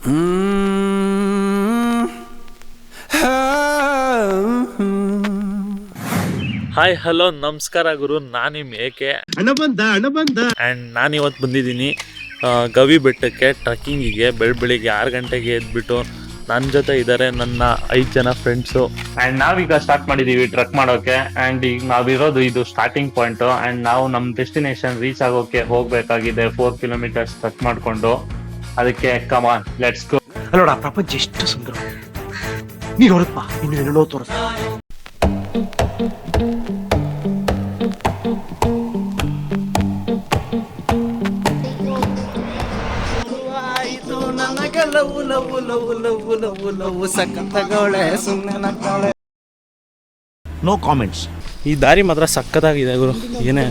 Hi hello ನಮಸ್ಕಾರ ಗುರು, ನಾನು ನಿಮ್ಮ ಏಕೆ ಆ್ಯಂಡ್ ನಾನಿವತ್ತು ಬಂದಿದ್ದೀನಿ ಗವಿ ಬೆಟ್ಟಕ್ಕೆ ಟ್ರಕ್ಕಿಂಗಿಗೆ. ಬೆಳಿಗ್ಗೆ 6 ಗಂಟೆಗೆ ಎದ್ಬಿಟ್ಟು ನನ್ನ ಜೊತೆ ಇದ್ದಾರೆ ನನ್ನ 5 ಜನ ಫ್ರೆಂಡ್ಸು. ಆ್ಯಂಡ್ ನಾವೀಗ ಸ್ಟಾರ್ಟ್ ಮಾಡಿದ್ದೀವಿ ಟ್ರಕ್ ಮಾಡೋಕ್ಕೆ. ಆ್ಯಂಡ್ ಈಗ ನಾವಿರೋದು ಇದು ಸ್ಟಾರ್ಟಿಂಗ್ ಪಾಯಿಂಟು. ಆ್ಯಂಡ್ ನಾವು ನಮ್ಮ ಡೆಸ್ಟಿನೇಷನ್ ರೀಚ್ ಆಗೋಕ್ಕೆ ಹೋಗಬೇಕಾಗಿದೆ 4 ಕಿಲೋಮೀಟರ್ಸ್ ಟ್ರಕ್ ಮಾಡಿಕೊಂಡು. ಅದಕ್ಕೆ ಕಮಾನ್ ಲೆಟ್ಸ್ ಗೋ. ಅಲ್ಲೋಡ, ಪ್ರಪಂಚ ಎಷ್ಟು ಸುಂದರ. ನೀನು ನೋಡಪ್ಪ, ಇನ್ನು ಏನೋ ತೋರಿಸ. No comments. ಈ ದಾರಿ ಮಾತ್ರ ಸಕ್ಕತ್ತಾಗಿದೆ ಗುರು. ಏನೇ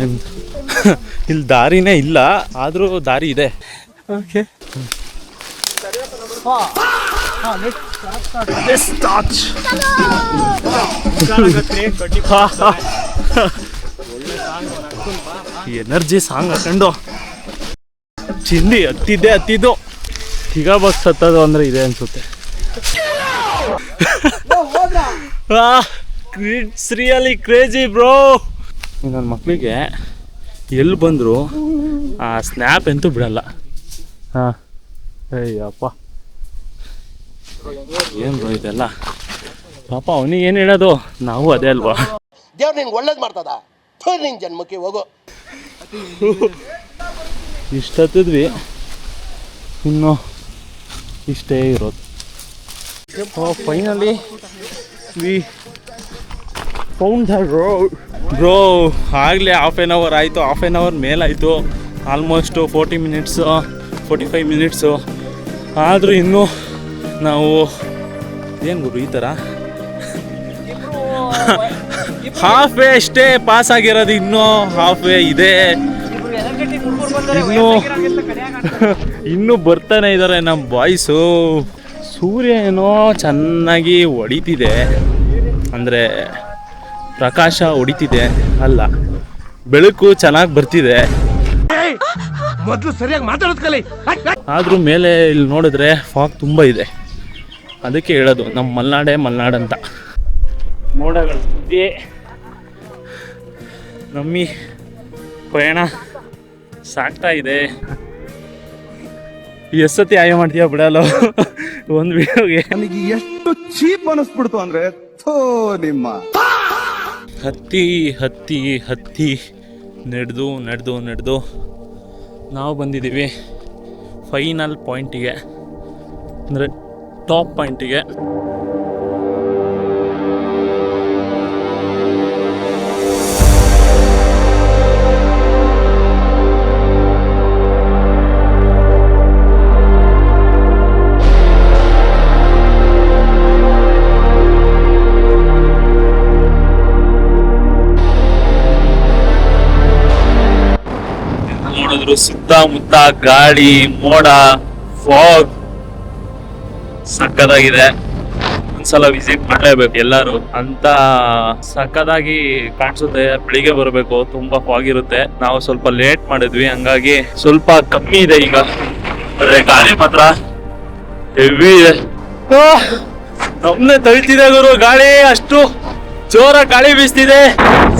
ಇಲ್ಲಿ ದಾರಿನೇ ಇಲ್ಲ, ಆದರೂ ದಾರಿ ಇದೆ. ಓಕೆ, ಎನರ್ಜಿ ಸಾಂಗ್ ಹಾಕೊಂಡು ಚಿಂದಿ ಹತ್ತಿದ್ದು ಈಗ ಬಸ್ ಹತ್ತದು ಅಂದರೆ ಇದೆ ಅನ್ಸುತ್ತೆ. It's really crazy bro. ನನ್ನ ಮಕ್ಕಳಿಗೆ ಎಲ್ಲಿ ಬಂದರು ಆ ಸ್ನ್ಯಾಪ್ ಅಂತೂ ಬಿಡಲ್ಲ. ಹಾಂ, ಅಯ್ಯಪ್ಪ ಏನು ಬ್ರೋ ಇದೆಲ್ಲ. ಪಾಪ ಅವನಿಗೆ ಏನು ಹೇಳೋದು, ನಾವು ಅದೇ ಅಲ್ವಾ. ದೇವ್ರು ನಿನ್ಗೆ ಒಳ್ಳೇದು ಮಾಡ್ತದ, ನಿನ್ನ ಜನ್ಮಕ್ಕೆ ಹೋಗೋ. ಇಷ್ಟು ಹತ್ತಿದ್ವಿ, ಇನ್ನು ಇಷ್ಟೇ ಇರೋದು. Finally we found the road bro. ಆಗಲೇ ಹಾಫ್ ಆನ್ ಅವರ್ ಆಯಿತು, ಹಾಫ್ ಆನ್ ಅವರ್ ಮೇಲಾಯಿತು. Almost 45 minutes. ಆದರೂ ಇನ್ನೂ ನಾವು ಏನು ಗುರು ಈ ಥರ ಹಾಫ್ ವೇ ಅಷ್ಟೇ ಪಾಸ್ ಆಗಿರೋದು, ಇನ್ನೂ ಹಾಫ್ ವೇ ಇದೆ. ಇನ್ನೂ ಬರ್ತಾನೆ ಇದ್ದಾರೆ ನಮ್ಮ ಬಾಯ್ಸು. ಸೂರ್ಯ ಏನೋ ಚೆನ್ನಾಗಿ ಹೊಡಿತಿದೆ, ಅಂದರೆ ಪ್ರಕಾಶ ಹೊಡಿತಿದೆ ಅಲ್ಲ, ಬೆಳಕು ಚೆನ್ನಾಗಿ ಬರ್ತಿದೆ. ಮೊದಲು ಸರಿಯಾಗಿ ಮಾತಾಡೋದು ಕಲಿ. ಆದರೂ ಮೇಲೆ ಇಲ್ಲಿ ನೋಡಿದ್ರೆ ಫಾಗ್ ತುಂಬ ಇದೆ. ಅದಕ್ಕೆ ಹೇಳೋದು ನಮ್ಮ ಮಲ್ನಾಡಂತ. ಮೋಡಗಳ ಮಧ್ಯೆ ನಮ್ಮಿ ಪಯಣ ಸಾಕ್ತಾ ಇದೆ. ಎಷ್ಟೊತ್ತಿ ಆಯ ಮಾಡ್ತೀಯ ಬಿಡಲ್ಲ ಒಂದು ವಿಡಿಯೋಗೆ. ನನಗೆ ಎಷ್ಟು ಚೀಪ್ ಅನಿಸ್ಬಿಡ್ತು ಅಂದ್ರೆ ನಿಮ್ಮ ಹತ್ತಿ ನಡೆದು ನಾವು ಬಂದಿದ್ದೀವಿ ಫೈನಲ್ ಪಾಯಿಂಟಿಗೆ, ಅಂದರೆ ಟಾಪ್ ಪಾಯಿಂಟಿಗೆ. ನೋಡಿದ್ರು ಸುತ್ತಮುತ್ತ ಗಾಳಿ, ಮೋಡ, ಫಾಗ್ ಸಕ್ಕದಾಗಿದೆ. ಒಂದ್ಸಲ ವಿಸಿಟ್ ಮಾಡಲೇಬೇಕು ಎಲ್ಲರೂ. ಅಂತ ಸಕ್ಕದಾಗಿ ಕಾಣಿಸುತ್ತೆ. ಬೆಳಿಗ್ಗೆ ಬರಬೇಕು, ತುಂಬಾ ಫಾಗ್ ಇರುತ್ತೆ. ನಾವು ಸ್ವಲ್ಪ ಲೇಟ್ ಮಾಡಿದ್ವಿ, ಹಂಗಾಗಿ ಸ್ವಲ್ಪ ಕಮ್ಮಿ ಇದೆ ಈಗ. ಆದ್ರೆ ಗಾಳಿ ಮಾತ್ರ ಹೆವಿ ಇದೆ. ನಮ್ನೆ ತಳ್ತಿದೆ ಗುರು ಗಾಳಿ, ಅಷ್ಟು ಜೋರ ಗಾಳಿ ಬೀಸ್ತಿದೆ.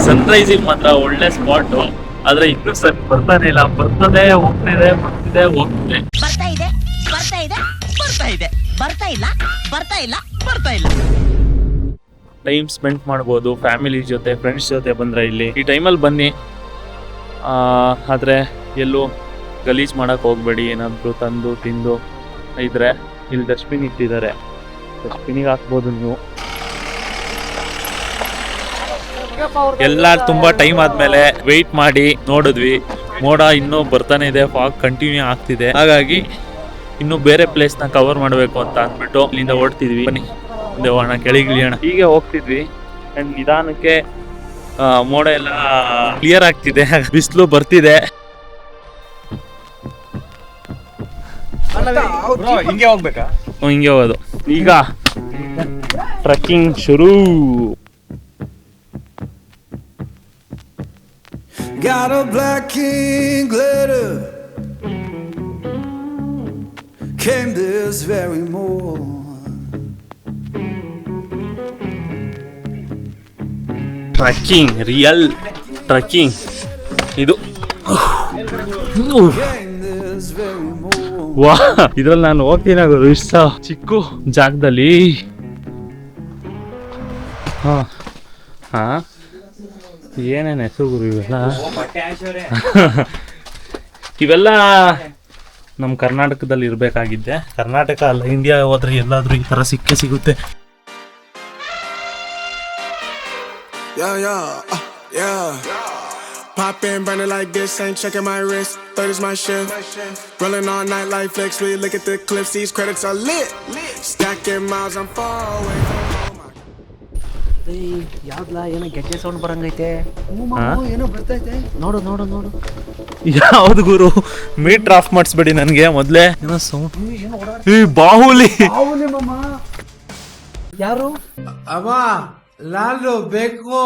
ಸನ್ರೈಸಿಂಗ್ ಮಾತ್ರ ಒಳ್ಳೆ ಸ್ಪಾಟ್. ಆದ್ರೆ ಇನ್ನೂ ಸರಿ ಬರ್ತಾನೆ ಇಲ್ಲ. ಬರ್ತದೆ ಹೋಗ್ತಿದೆ, ಬರ್ತಿದೆ ಹೋಗ್ತಿದೆ. ಟೈಮ್ ಸ್ಪೆಂಡ್ ಮಾಡ್ಬೋದು ಫ್ಯಾಮಿಲಿ ಜೊತೆ, ಫ್ರೆಂಡ್ಸ್ ಜೊತೆ ಬಂದರೆ ಇಲ್ಲಿ ಈ ಟೈಮಲ್ಲಿ ಬನ್ನಿ. ಆದರೆ ಎಲ್ಲೂ ಗಲೀಜ್ ಮಾಡೋಕ್ಕೆ ಹೋಗಬೇಡಿ. ಏನಾದರೂ ತಂದು ತಿಂದು ಇದ್ರೆ ಇಲ್ಲಿ ಡಸ್ಟ್ಬಿನ್ ಇಟ್ಟಿದ್ದಾರೆ, ಡಸ್ಟ್ಬಿನಿಗೆ ಹಾಕ್ಬೋದು ನೀವು. ಎಲ್ಲ ತುಂಬ ಟೈಮ್ ಆದಮೇಲೆ ವೆಯ್ಟ್ ಮಾಡಿ ನೋಡಿದ್ವಿ, ಮೋಡ ಇನ್ನೂ ಬರ್ತಾನೆ ಇದೆ, ಫಾಗ್ ಕಂಟಿನ್ಯೂ ಆಗ್ತಿದೆ. ಹಾಗಾಗಿ ಇನ್ನೂ ಬೇರೆ ಪ್ಲೇಸ್ನ ಕವರ್ ಮಾಡಬೇಕು ಅಂತ ಅಂದ್ಬಿಟ್ಟು ಇಲ್ಲಿಂದ ಓಡ್ತಿದ್ವಿ. ಬನ್ನಿ ಮುಂದೆ ಹೋಗೋಣ, ಕೆಳಗಿಳಿಯೋಣ. ಹೀಗೆ ಹೋಗ್ತಿದ್ವಿ ಆ್ಯಂಡ್ ನಿಧಾನಕ್ಕೆ ಮೋಡ ಎಲ್ಲ ಕ್ಲಿಯರ್ ಆಗ್ತಿದೆ, ಬಿಸಿಲು ಬರ್ತಿದೆ. ಹಿಂಗೆ ಹೋಗ್ಬೇಕಾ? ಹಿಂಗೆ ಹೋಗೋದು. ಈಗ ಟ್ರೆಕ್ಕಿಂಗ್ ಶುರು. Got a black king glitter, came this very morning. Trekking, real trekking ಇದು. ವಾ, ಇದ್ರಲ್ಲಿ ನಾನು ಹೋಗ್ತೀನಿ ಇಷ್ಟ ಚಿಕ್ಕ ಜಾಗದಲ್ಲಿ. ಹಾ ಏನೇನು ಹೆಸರು ಗುರು ಇವೆಲ್ಲ? ಇವೆಲ್ಲ ನಮ್ಮ ಕರ್ನಾಟಕದಲ್ಲಿ ಇರಬೇಕಾಗಿದ್ದೆ. ಕರ್ನಾಟಕ ಅಲ್ಲ, ಇಂಡಿಯಾ ಹೋದ್ರೆ ಎಲ್ಲಾದ್ರೂ ಈ ಥರ ಸಿಗುತ್ತೆ. Yeah. Pop in, burning like this, ain't checking my wrist. Third is my shift. Rolling all night like flex. We look at the clips, these credits are lit. Stacking miles, I'm far away from home. ಯಾವ್ದಲ್ಲ ಏನೋ ಗೆಜ್ಜೆ sound ಬರಂಗೈತೆ. ಏನೋ ಬರ್ತೈತೆ. ನೋಡು. ಯಾವ್ದು ಗುರು? Metre of ಮಾಡಿಸ್ಬೇಡಿ ನನಗೆ ಮೊದಲೇ. ಏನೋ sound. ಈ ಬಾಹುಲಿ ಯಾರು? ಅವ ಲಾಲು ಬೇಕು.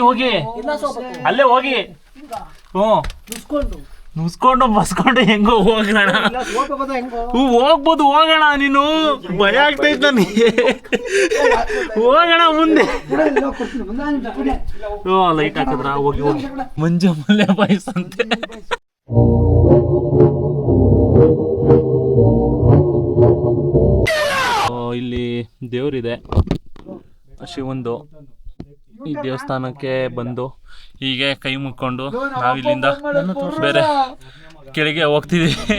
ಹೋಗಿ ಅಲ್ಲೇ ಹೋಗಿ. ನುಸ್ಕೊಂಡು ಬಸ್ಕೊಂಡು ಹೆಂಗೋ ಹೋಗೋಣ. ಹೋಗ್ಬೋದು, ಹೋಗೋಣ. ನೀನು ಭಯ ಆಗ್ತೈತ್ ನನಗೆ. ಹೋಗೋಣ ಮುಂದೆ. ಲೈಟ್ ಹಾಕಿದ್ರ? ಹೋಗಿ ಮಂಜು ಮಲ್ಲೆ ಬಾಯ್ಸಂತೆ. ಇಲ್ಲಿ ದೇವ್ರಿದೆ, ಶಿವಂದು. ಈ ದೇವಸ್ಥಾನಕ್ಕೆ ಬಂದು ಹೀಗೆ ಕೈ ಮುಕ್ಕೊಂಡು ನಾವಿಲ್ಲಿಂದ ಬೇರೆ ಕೆಳಗೆ ಹೋಗ್ತಿದ್ದೀವಿ.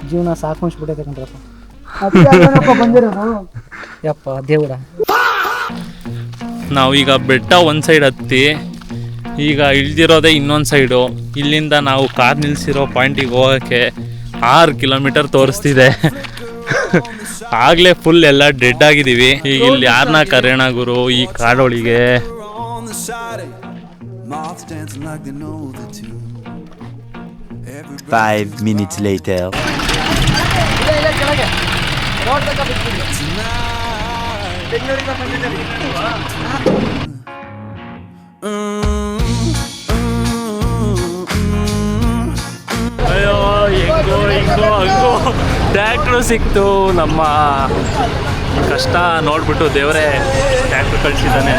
ಜೀವನ ಸಾಕು ಅನ್ಸ್ಬಿಟ್ಟೈತೆ ಕಣ್ರಪ್ಪ. ಯಪ್ಪ ದೇವ್ರ. ನಾವೀಗ ಬೆಟ್ಟ ಒಂದು ಸೈಡ್ ಹತ್ತಿ ಈಗ ಇಳ್ದಿರೋದೇ ಇನ್ನೊಂದು ಸೈಡು. ಇಲ್ಲಿಂದ ನಾವು ಕಾರ್ ನಿಲ್ಲಿಸಿರೋ ಪಾಯಿಂಟಿಗೆ ಹೋಗೋಕ್ಕೆ 6 ಕಿಲೋಮೀಟರ್ ತೋರಿಸ್ತಿದೆ. ಆಗಲೇ ಫುಲ್ ಎಲ್ಲ ಡೆಡ್ ಆಗಿದ್ದೀವಿ. ಈಗ ಇಲ್ಲಿ ಯಾರನ್ನ ಕರೆಯೋಣ ಗುರು ಈ ಕಾಡೊಳಗೆ? Five minutes later. ಅಯ್ಯೋ, ಹೆಂಗೋ ಟ್ಯಾಕ್ಟ್ರು ಸಿಕ್ತು. ನಮ್ಮ ಕಷ್ಟ ನೋಡ್ಬಿಟ್ಟು ದೇವರೇ ಟ್ಯಾಕ್ಟ್ರು ಕಳಿಸಿದ್ದಾನೆ.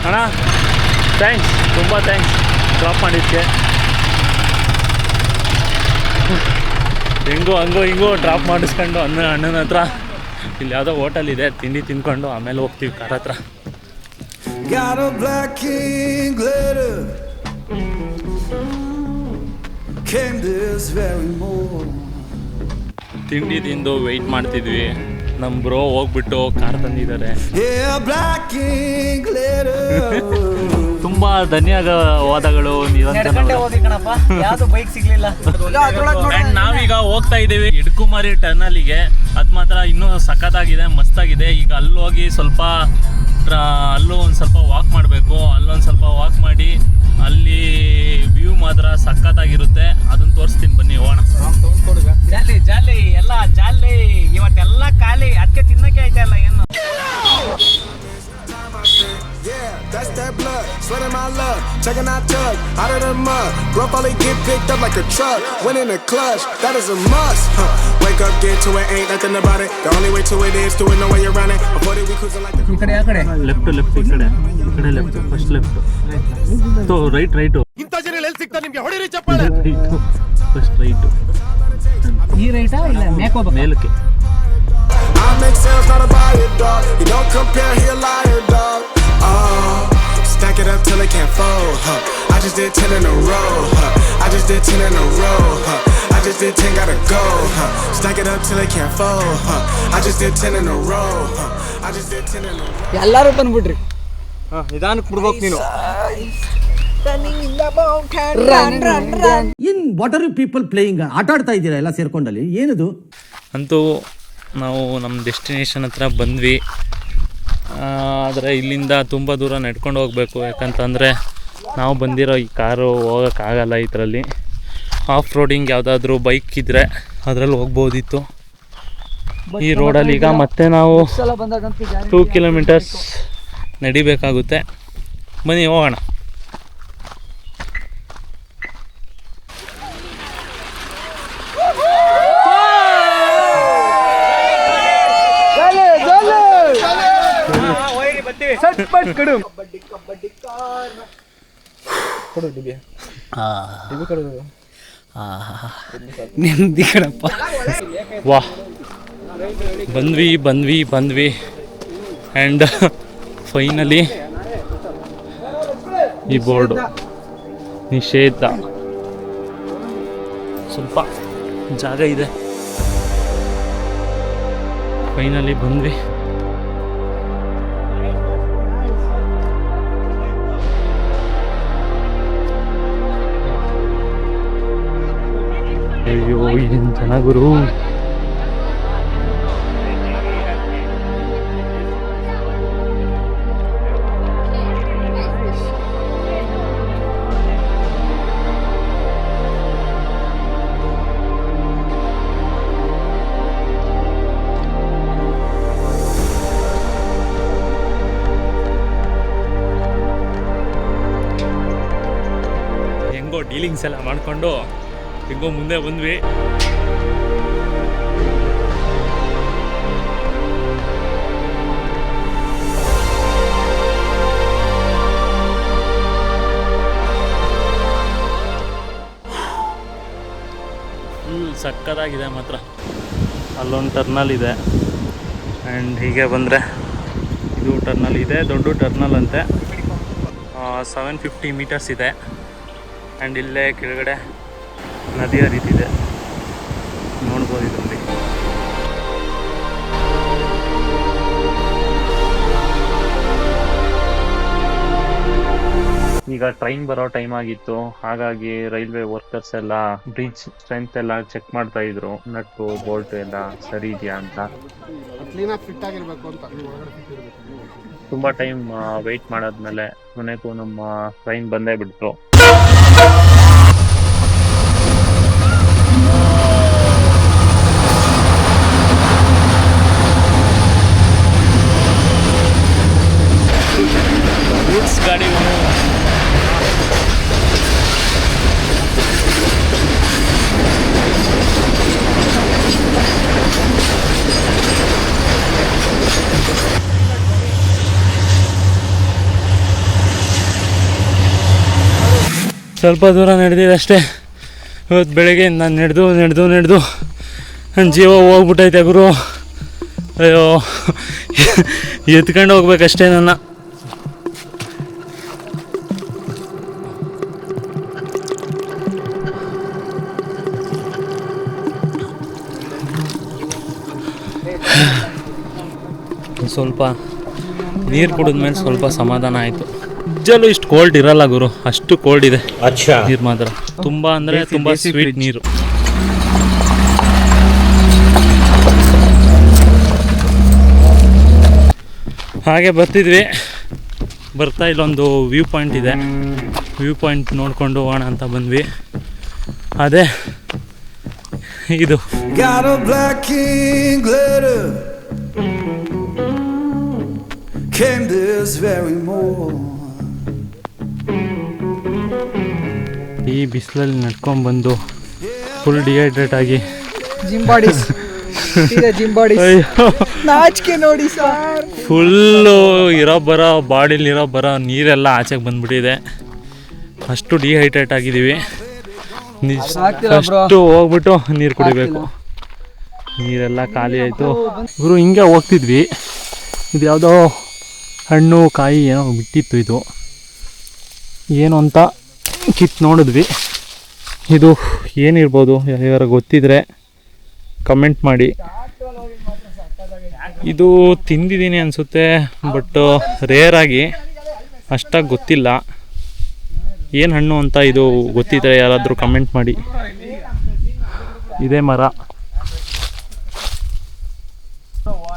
ಅಣ್ಣ ಥ್ಯಾಂಕ್ಸ್, ತುಂಬ ಥ್ಯಾಂಕ್ಸ್ ಡ್ರಾಪ್ ಮಾಡಿದ್ದಕ್ಕೆ. ಹಿಂಗೋ ಡ್ರಾಪ್ ಮಾಡಿಸ್ಕೊಂಡು ಅಣ್ಣನ ಹತ್ರ ಇಲ್ಲಿ ಯಾವುದೋ ಹೋಟೆಲ್ ಇದೆ, ತಿಂಡಿ ತಿನ್ಕೊಂಡು ಆಮೇಲೆ ಹೋಗ್ತೀವಿ ಕಾರ್ ಹತ್ರ. ತಿಂಡಿ ತಿಂದು ವೆಯ್ಟ್ ಮಾಡ್ತಿದ್ವಿ. ನಮ್ಮ ಬ್ರೋ ಹೋಗ್ಬಿಟ್ಟು ಕಾರ್ ತಂದಿದ್ದಾರೆ. ತುಂಬಾ ಧನ್ಯವಾದಗಳು. ಬೈಕ್ ಸಿಗ್ಲಿಲ್ಲ. ನಾವೀಗ ಹೋಗ್ತಾ ಇದ್ದೀವಿ ಇಡ್ಕುಮಾರಿ ಟರ್ನಲ್ಲಿಗೆ. ಅದು ಮಾತ್ರ ಇನ್ನೂ ಸಖತ್ತಾಗಿದೆ, ಮಸ್ತಾಗಿದೆ. ಈಗ ಅಲ್ಲಿ ಹೋಗಿ ಅಲ್ಲೂ ಒಂದು ಸ್ವಲ್ಪ ವಾಕ್ ಮಾಡಬೇಕು. ಅಲ್ಲೊಂದು ಸ್ವಲ್ಪ ವಾಕ್ ಮಾಡಿ ಅಲ್ಲಿ ವ್ಯೂ ಮಾತ್ರ ಸಖತ್ತಾಗಿರುತ್ತೆ. ಅದನ್ನ ತೋರಿಸ್ತೀನಿ, ಬನ್ನಿ ಹೋಗೋಣ. ಜಾಲಿ ಎಲ್ಲ ಜಾಲಿ. ಇವತ್ತೆಲ್ಲ ಖಾಲಿ, ಅದಕ್ಕೆ ತಿನ್ನಕ್ಕೆ ಐತೆ ಅಲ್ಲ ಏನು. Yeah, that's that blood, sweating my love, checking out tug, out of the mud, rough only get picked up like a truck, went in the clutch, that is a must, wake up, get to it, ain't nothing about it, the only way to it is to it, no way around it, before that we cruising like the... ಈ ಕಡೆ, ಆ ಕಡೆ left ಈ ಕಡೆ left, first left, so right ಇಂಥ ಜನ ಎಲ್ಲಿ ಸಿಗ್ತಾರೆ ನಿಮ್ಗೆ? ಹೊಡಿರಿ ಚಪ್ಪಾಳೆ. ಫಸ್ಟ್ ರೈಟು, ಈ ರೈಟಾ ಇಲ್ಲ ಮೇಲ್ಕೋಬೇಕು? ಮೇಲಕ್ಕೆ I make sales, not a buyer, dog. You don't compare, he a liar, dog. Stack it up till it can't fold, huh? I just did 10 in a row, huh? I just did 10 in a row, huh? I just did 10, gotta go, huh? Stack it up till it can't fold, huh? I just did 10 in a row, huh? I just did 10 in a row. ಎಲ್ಲರೂ ಬಂದ್ಬಿಡ್ರಿ. ನಿಧಾನಕ್ಕೆ ಬಿಡ್ಬೇಕು ನೀನು. In what are you people playing? ಆಟ ಆಡ್ತಾ ಇದ್ದೀರಾ ಎಲ್ಲ ಸೇರ್ಕೊಂಡಲ್ಲಿ, ಏನದು? ಅಂತೂ ನಾವು ನಮ್ಮ ಡೆಸ್ಟಿನೇಷನ್ ಹತ್ರ ಬಂದ್ವಿ. ಆದರೆ ಇಲ್ಲಿಂದ ತುಂಬ ದೂರ ನಡ್ಕೊಂಡು ಹೋಗಬೇಕು. ಯಾಕಂತಂದರೆ ನಾವು ಬಂದಿರೋ ಈ ಕಾರು ಹೋಗೋಕ್ಕಾಗಲ್ಲ. ಇದರಲ್ಲಿ ಆಫ್ ರೋಡಿಂಗ್ ಯಾವುದಾದ್ರೂ ಬೈಕ್ ಇದ್ದರೆ ಅದರಲ್ಲಿ ಹೋಗ್ಬೋದಿತ್ತು. ಈ ರೋಡಲ್ಲಿ ಈಗ ಮತ್ತೆ ನಾವು 2 ಕಿಲೋಮೀಟರ್ಸ್ ನಡಿಬೇಕಾಗುತ್ತೆ. ಬನ್ನಿ ಹೋಗೋಣ. ನೆಮ್ಮದಿ ಕಣಪ್ಪ. ವಾಹ್, ಬಂದ್ವಿ ಆ್ಯಂಡ್ ಫೈನಲಿ ಈ ಬೋರ್ಡು ನಿಷೇಧ. ಸ್ವಲ್ಪ ಜಾಗ ಇದೆ. ಫೈನಲಿ ಬಂದ್ವಿ. ಅಯ್ಯೋ ಏನು ಜನ ಗುರು. ಹೆಂಗೋ ಡೀಲಿಂಗ್ಸ್ ಎಲ್ಲ ಮಾಡಿಕೊಂಡು ಹೆಂಗೋ ಮುಂದೆ ಬಂದ್ವಿ. ಫುಲ್ ಸಕ್ಕತ್ತಾಗಿದೆ ಮಾತ್ರ. ಅಲ್ಲೊಂದು ಟರ್ನಲ್ ಇದೆ ಆ್ಯಂಡ್ ಹೀಗೆ ಬಂದರೆ ಇದು ಟರ್ನಲ್ ಇದೆ, ದೊಡ್ಡ ಟರ್ನಲ್ ಅಂತೆ. 750 ಮೀಟರ್ಸ್ ಇದೆ ಆ್ಯಂಡ್ ಇಲ್ಲೇ ಕೆಳಗಡೆ ನದಿ ಹರಿತಿದೆ, ನೋಡ್ಬೋದು ಇದರಲ್ಲಿ. ಈಗ ಟ್ರೈನ್ ಬರೋ ಟೈಮ್ ಆಗಿತ್ತು, ಹಾಗಾಗಿ ರೈಲ್ವೆ ವರ್ಕರ್ಸ್ ಎಲ್ಲ ಬ್ರಿಡ್ಜ್ ಸ್ಟ್ರೆಂತ್ ಎಲ್ಲ ಚೆಕ್ ಮಾಡ್ತಾ ಇದ್ರು, ನಟ್ಟು ಬೋಲ್ಟ್ ಎಲ್ಲ ಸರಿ ಇದೆಯಾ ಅಂತ. ತುಂಬ ಟೈಮ್ ವೆಯ್ಟ್ ಮಾಡಾದ್ಮೇಲೆ ಕೊನೆಗೂ ನಮ್ಮ ಟ್ರೈನ್ ಬಂದೇ ಬಿಟ್ರು. ಗಾಡಿ ಸ್ವಲ್ಪ ದೂರ ನಡೆದಿದೆ ಅಷ್ಟೇ. ಇವತ್ತು ಬೆಳಗ್ಗೆ ನಾನು ನಡೆದು ನನ್ನ ಜೀವ ಹೋಗ್ಬಿಟ್ಟೈತೆ ಗುರು. ಅಯ್ಯೋ, ಎತ್ಕೊಂಡು ಹೋಗ್ಬೇಕಷ್ಟೇ ನನ್ನ. ಸ್ವಲ್ಪ ನೀರು ಕುಡಿದ್ಮೇಲೆ ಸ್ವಲ್ಪ ಸಮಾಧಾನ ಆಯಿತು. ಫ್ರಿಜ್ಜಲ್ಲೂ ಇಷ್ಟು ಕೋಲ್ಡ್ ಇರಲ್ಲ ಗುರು, ಅಷ್ಟು ಕೋಲ್ಡ್ ಇದೆ ನೀರು ಮಾತ್ರ. ತುಂಬ ಅಂದರೆ ತುಂಬ ಸ್ವೀಟ್ ನೀರು. ಹಾಗೆ ಬರ್ತಾ ಇಲ್ಲೊಂದು ವ್ಯೂ ಪಾಯಿಂಟ್ ಇದೆ, ವ್ಯೂ ಪಾಯಿಂಟ್ ನೋಡ್ಕೊಂಡು ಹೋಗೋಣ ಅಂತ ಬಂದ್ವಿ. ಅದೇ ಇದು. Got a black king glitter came this very morning. ಈ ಬಿಸಿಲಲ್ಲಿ ನಡ್ಕೊಂಡ್ಬಂದು ಫುಲ್ ಡಿಹೈಡ್ರೇಟ್ ಆಗಿ ಜಿಮ್ ಬಾಡಿ ನಾಚಿಕೆ ನೋಡಿ ಸರ್. ಫುಲ್ಲು ಬಾಡಿಲಿರೋ ನೀರೆಲ್ಲ ಆಚೆಗೆ ಬಂದ್ಬಿಟ್ಟಿದೆ, ಅಷ್ಟು ಡಿಹೈಡ್ರೇಟ್ ಆಗಿದ್ದೀವಿ. ಫಸ್ಟು ಹೋಗ್ಬಿಟ್ಟು ನೀರು ಕುಡಿಬೇಕು. ನೀರೆಲ್ಲ ಖಾಲಿ ಆಯಿತು ಗುರು. ಹಿಂಗೆ ಹೋಗ್ತಿದ್ವಿ, ಇದು ಯಾವುದೋ ಹಣ್ಣು ಕಾಯಿ ಏನೋ ಬಿಟ್ಟಿತ್ತು, ಇದು ಏನು ಅಂತ ಕಿತ್ತು ನೋಡಿದ್ವಿ. ಇದು ಏನಿರ್ಬೋದು, ಯಾರು ಗೊತ್ತಿದ್ರೆ ಕಮೆಂಟ್ ಮಾಡಿ. ಇದು ತಿಂದಿದ್ದೀನಿ ಅನಿಸುತ್ತೆ, ಬಟ್ ರೇರಾಗಿ, ಅಷ್ಟಾಗಿ ಗೊತ್ತಿಲ್ಲ ಏನು ಹಣ್ಣು ಅಂತ. ಇದು ಗೊತ್ತಿದ್ರೆ ಯಾರಾದರೂ ಕಮೆಂಟ್ ಮಾಡಿ. ಇದೇ ಮರ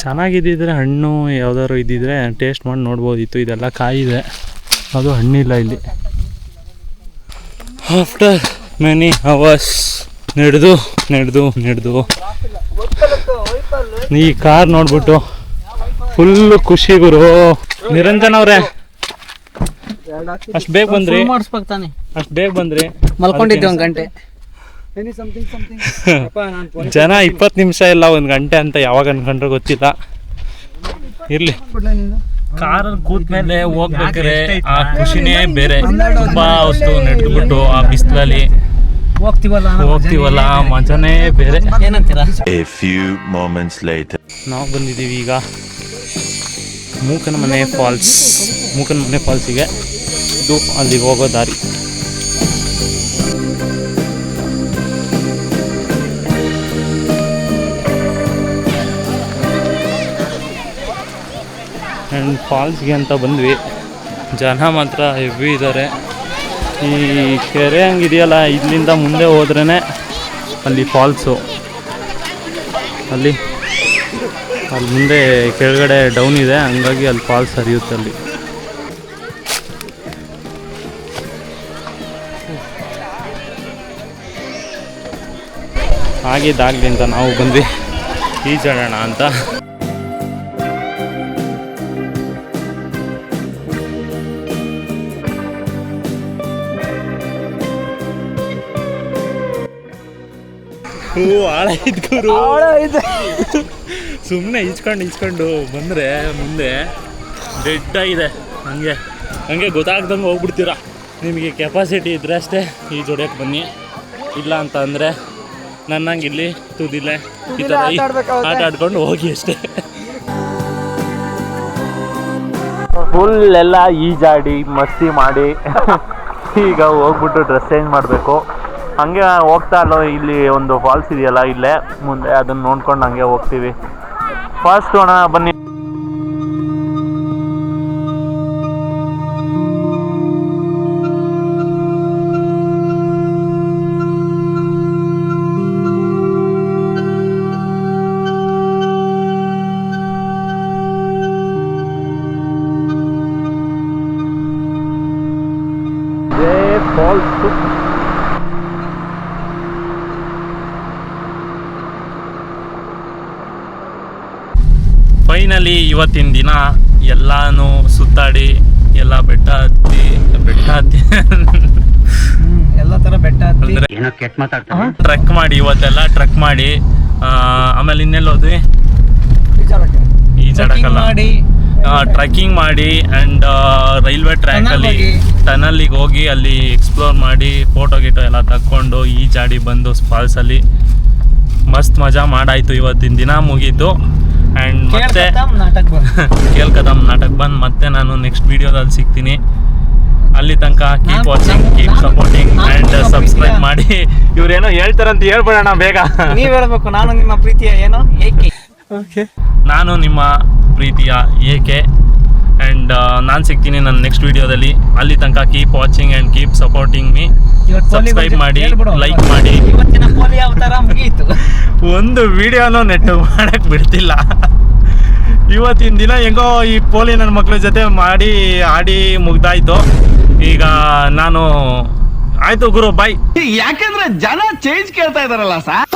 ಚೆನ್ನಾಗಿದ್ದಿದ್ರೆ ಹಣ್ಣು ಯಾವ್ದಾದ್ರು ಇದ್ದಿದ್ರೆ ಟೇಸ್ಟ್ ಮಾಡಿ ನೋಡ್ಬೋದಿತ್ತು. ಇದೆಲ್ಲ ಕಾಯಿದೆ, ಅದು ಹಣ್ಣಿಲ್ಲ ಇಲ್ಲಿ. ಆಫ್ಟರ್ ಮೆನಿ ಅವರ್ಸ್ ನಡೆದು ಈ ಕಾರ್ ನೋಡ್ಬಿಟ್ಟು ಫುಲ್ಲು ಖುಷಿ ಗುರು. ನಿರಂಜನ್ ಅವರೇ, ಅಷ್ಟು ಬೇಗ ಬಂದ್ರಿ, ಅಷ್ಟು ಬೇಗ ಬಂದ್ರಿ. ಮಲ್ಕೊಂಡಿದ್ದೆ 1 ಗಂಟೆ. ಜನ 20 ನಿಮಿಷ ಇಲ್ಲ 1 ಗಂಟೆ ಅಂತ ಯಾವಾಗ ಅನ್ಕೊಂಡ್ರೆ ಗೊತ್ತಿಲ್ಲ. ಇರ್ಲಿ, ಕಾರಲ್ಲಿ ಕೂತ್ ಮೇಲೆ ಹೋಗ್ಬೇಕಾದ್ರೆ ಆ ಖುಷಿನೇ ಬೇರೆ. ತುಂಬಾ ಹೊತ್ತು ನಡೆದ್ಬಿಟ್ಟು ಆ ಬಿಸಿಲಲ್ಲಿ ಹೋಗ್ತೀವಲ್ಲ, ಮಜಾನೇ ಬೇರೆ. ಏನಂತೀರಾ? A few moments later. ನಾವು ಬಂದಿದ್ದೀವಿ ಈಗ ಮೂಕನಮನೆ ಫಾಲ್ಸಿಗೆ. ಇದು ಅಲ್ಲಿಗೆ ಹೋಗೋ ದಾರಿ. ಆ್ಯಂಡ್ ಫಾಲ್ಸ್ಗೆ ಅಂತ ಬಂದ್ವಿ. ಜನ ಮಾತ್ರ ಹೆವಿ ಇದ್ದಾರೆ. ಈ ಕೆರೆ ಹಂಗಿದೆಯಲ್ಲ, ಇಲ್ಲಿಂದ ಮುಂದೆ ಹೋದ್ರೇ ಅಲ್ಲಿ ಫಾಲ್ಸು. ಅಲ್ಲಿ ಮುಂದೆ ಕೆಳಗಡೆ ಡೌನ್ ಇದೆ, ಹಂಗಾಗಿ ಅಲ್ಲಿ ಫಾಲ್ಸ್ ಹರಿಯುತ್ತೆ. ಅಲ್ಲಿ ಆಗಿದ್ದಾಗಲಿ ಅಂತ ನಾವು ಬಂದ್ವಿ ಈಜಾಡೋಣ ಅಂತ. ಆಳ ಇದ್ಗುರು, ಸುಮ್ಮನೆ ಈಜ್ಕೊಂಡು ಬಂದರೆ ಮುಂದೆ ಡೆಡ್ ಆಗಿದೆ. ಹಂಗೆ ಗೊತ್ತಾಗ್ದಂಗೆ ಹೋಗ್ಬಿಡ್ತೀರ. ನಿಮಗೆ ಕೆಪಾಸಿಟಿ ಇದ್ದರೆ ಅಷ್ಟೇ ಈಜು ಹೊಡ್ಯಕ್ಕೆ ಬನ್ನಿ, ಇಲ್ಲ ಅಂತ ಅಂದರೆ ನನ್ನಂಗೆ ಇಲ್ಲಿ ತುದಿಲೆ ಈ ಥರ ಆಟ ಆಡ್ಕೊಂಡು ಹೋಗಿ ಅಷ್ಟೇ. ಫುಲ್ ಎಲ್ಲ ಈಜಾಡಿ ಮಸ್ತಿ ಮಾಡಿ ಈಗ ಹೋಗ್ಬಿಟ್ಟು ಡ್ರೆಸ್ ಚೇಂಜ್ ಮಾಡಬೇಕು. ಹಂಗೆ ಹೋಗ್ತಾ ಅಲ್ಲೋ ಇಲ್ಲಿ ಒಂದು ಫಾಲ್ಸ್ ಇದೆಯಲ್ಲ ಇಲ್ಲೇ ಮುಂದೆ, ಅದನ್ನು ನೋಡ್ಕೊಂಡು ಹಂಗೆ ಹೋಗ್ತೀವಿ. ಫಾಸ್ಟ್ ಅಣ್ಣ ಬನ್ನಿ. ಫಾಲ್ಸ್ ಫೈನಲಿ ಇವತ್ತಿನ ದಿನ ಎಲ್ಲಾನು ಸುತ್ತಾಡಿ ಎಲ್ಲ ಬೆಟ್ಟ ಹತ್ತಿ ಎಲ್ಲ ತರ ಬೆಟ್ಟ ಹತ್ತಿ ಟ್ರೆಕ್ ಮಾಡಿ, ಇವತ್ತೆಲ್ಲ ಟ್ರೆಕ್ ಮಾಡಿ. ಆಮೇಲೆ ಇನ್ನೆಲ್ಲ ಹೋದ್ವಿ, ಈಜಾಡಕ್ಕಲ್ಲ, ಟ್ರೆಕ್ಕಿಂಗ್ ಮಾಡಿ ಆ್ಯಂಡ್ ರೈಲ್ವೆ ಟ್ರ್ಯಾಕಲ್ಲಿ ಟನಲ್ಲಿಗೆ ಹೋಗಿ ಅಲ್ಲಿ ಎಕ್ಸ್ಪ್ಲೋರ್ ಮಾಡಿ ಫೋಟೋ ಗೀಟೋ ಎಲ್ಲ ತಕ್ಕೊಂಡು ಈಜಾಡಿ ಬಂದು ಫಾಲ್ಸಲ್ಲಿ ಮಸ್ತ್ ಮಜಾ ಮಾಡಾಯಿತು. ಇವತ್ತಿನ ದಿನ ಮುಗೀತು. ಆ್ಯಂಡ್ ಮತ್ತೆ ಕೇಳ್ಕದಮ್ ನಾಟಕ ಬಂದು ಮತ್ತೆ ನಾನು ನೆಕ್ಸ್ಟ್ ವೀಡಿಯೋದಲ್ಲಿ ಸಿಗ್ತೀನಿ. ಅಲ್ಲಿ ತನಕ keep watching, keep supporting and subscribe ಮಾಡಿ. ಇವ್ರೇನೋ ಹೇಳ್ತಾರಂತ ಹೇಳ್ಬಿಡೋಣ ಬೇಗ. ನೀವು ಹೇಳ್ಬೇಕು, ನಾನು ನಿಮ್ಮ ಪ್ರೀತಿಯ ಏನೋ ಏಕೆ. ಓಕೆ, ನಾನು ನಿಮ್ಮ ಪ್ರೀತಿಯ ಏಕೆ. ಆ್ಯಂಡ್ ನಾನು ಸಿಗ್ತೀನಿ ನನ್ನ ನೆಕ್ಸ್ಟ್ ವೀಡಿಯೋದಲ್ಲಿ. ಅಲ್ಲಿ ತನಕ keep watching and keep supporting me. Subscribe ಮಾಡಿ, ಲೈಕ್ ಮಾಡಿ. ಇವತ್ತಿನ ಪೋಲಿ ಅವತಾರ ಮುಗಿಯಿತು. ಒಂದು ವಿಡಿಯೋನೂ ನೆಟ್ ಮಾಡಕ್ಕೆ ಬಿಡ್ತಿಲ್ಲ. ಇವತ್ತಿನ ದಿನ ಹೆಂಗೋ ಈ ಪೋಲಿ ನನ್ನ ಮಕ್ಕಳ ಜೊತೆ ಮಾಡಿ ಆಡಿ ಮುಗ್ದಾಯ್ತು. ಈಗ ನಾನು ಆಯ್ತು ಗುರು, ಬಾಯ್. ಯಾಕಂದ್ರೆ ಜನ ಚೇಂಜ್ ಕೇಳ್ತಾ ಇದಾರಲ್ಲ ಸರ್.